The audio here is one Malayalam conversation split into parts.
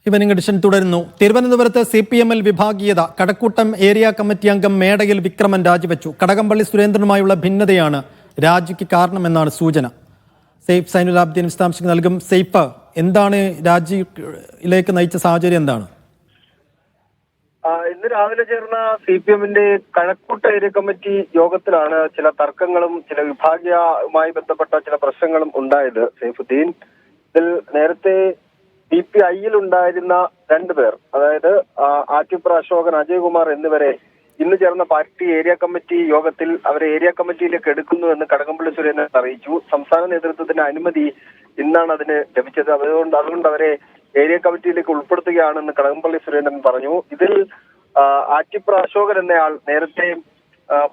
ഈവനിംഗ് എഡിഷൻ തുടരുന്നു. തിരുവനന്തപുരത്ത് CPMൽ വിഭാഗീയത. കടക്കൂട്ടം ഏരിയ കമ്മിറ്റി അംഗം മേടയിൽ വിക്രമൻ രാജിവെച്ചു. കടകംപള്ളി സുരേന്ദ്രനുമായുള്ള ഭിന്നതയാണ് രാജിക്ക് കാരണമെന്നാണ് സൂചന. സെയ്ഫ് സൈനുലാബ്ദീൻ വിശദാംശങ്ങൾ നൽകും. സെയ്ഫ്, എന്താണ് രാജിയിലേക്ക് നയിച്ച സാഹചര്യം എന്താണ്? ഇന്ന് രാവിലെ ചേർന്ന CPMന്റെ കഴക്കൂട്ട ഏരിയ കമ്മിറ്റി യോഗത്തിലാണ് ചില തർക്കങ്ങളും ചില വിഭാഗീയവുമായി ബന്ധപ്പെട്ട ചില പ്രശ്നങ്ങളും ഉണ്ടായത്. സൈഫുദ്ദീൻ, ഇതിൽ നേരത്തെ CPIയിൽ ഉണ്ടായിരുന്ന രണ്ടുപേർ, അതായത് ആറ്റിപ്ര അശോകൻ, അജയ്കുമാർ എന്നിവരെ ഇന്ന് ചേർന്ന പാർട്ടി ഏരിയ കമ്മിറ്റി യോഗത്തിൽ അവരെ ഏരിയ കമ്മിറ്റിയിലേക്ക് എടുക്കുന്നു എന്ന് കടകംപള്ളി സുരേന്ദ്രൻ അറിയിച്ചു. സംസ്ഥാന നേതൃത്വത്തിന്റെ അനുമതി ഇന്നാണ് അതിന് ലഭിച്ചത്. അതുകൊണ്ട് അവരെ ഏരിയ കമ്മിറ്റിയിലേക്ക് ഉൾപ്പെടുത്തുകയാണെന്ന് കടകംപള്ളി സുരേന്ദ്രൻ പറഞ്ഞു. ഇതിൽ ആറ്റിപ്ര അശോകൻ എന്നയാൾ നേരത്തെ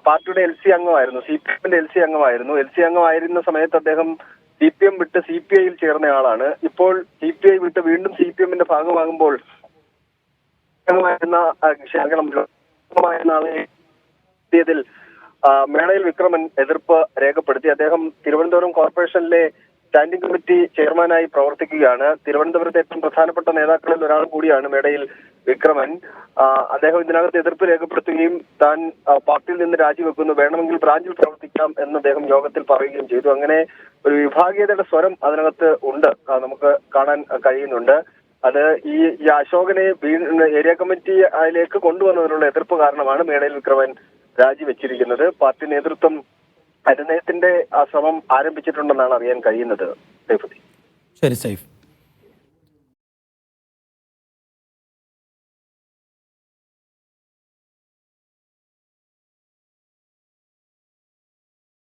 പാർട്ടിയുടെ LC അംഗമായിരുന്നു, CPMന്റെ LC അംഗമായിരുന്നു. LC അംഗമായിരുന്ന സമയത്ത് അദ്ദേഹം CPM വിട്ട് CPIയിൽ ചേർന്നയാളാണ്. ഇപ്പോൾ CPI വിട്ട് വീണ്ടും CPMന്റെ ഭാഗമാകുമ്പോൾ മേളയിൽ വിക്രമൻ എതിർപ്പ് രേഖപ്പെടുത്തി. അദ്ദേഹം തിരുവനന്തപുരം കോർപ്പറേഷനിലെ സ്റ്റാൻഡിംഗ് കമ്മിറ്റി ചെയർമാനായി പ്രവർത്തിക്കുകയാണ്. തിരുവനന്തപുരത്തെ ഏറ്റവും പ്രധാനപ്പെട്ട നേതാക്കളിൽ ഒരാൾ കൂടിയാണ് മേടയിൽ വിക്രമൻ. അദ്ദേഹം ഇതിനകത്ത് എതിർപ്പ് രേഖപ്പെടുത്തുകയും താൻ പാർട്ടിയിൽ നിന്ന് രാജിവെക്കുന്നു, വേണമെങ്കിൽ ബ്രാഞ്ചിൽ പ്രവർത്തിക്കാം എന്ന് അദ്ദേഹം യോഗത്തിൽ പറയുകയും ചെയ്തു. അങ്ങനെ ഒരു വിഭാഗീയതയുടെ സ്വരം അതിനകത്ത് ഉണ്ട്, നമുക്ക് കാണാൻ കഴിയുന്നുണ്ട്. അത് ഈ അശോകനെ ഏരിയ കമ്മിറ്റിയിലേക്ക് കൊണ്ടുവന്നതിനുള്ള എതിർപ്പ് കാരണമാണ് മേടയിൽ വിക്രമൻ രാജിവെച്ചിരിക്കുന്നത്. പാർട്ടി നേതൃത്വം അനുനയത്തിന്റെ ആ ശ്രമം ആരംഭിച്ചിട്ടുണ്ടെന്നാണ് അറിയാൻ കഴിയുന്നത്. ശരി സൈഫ്.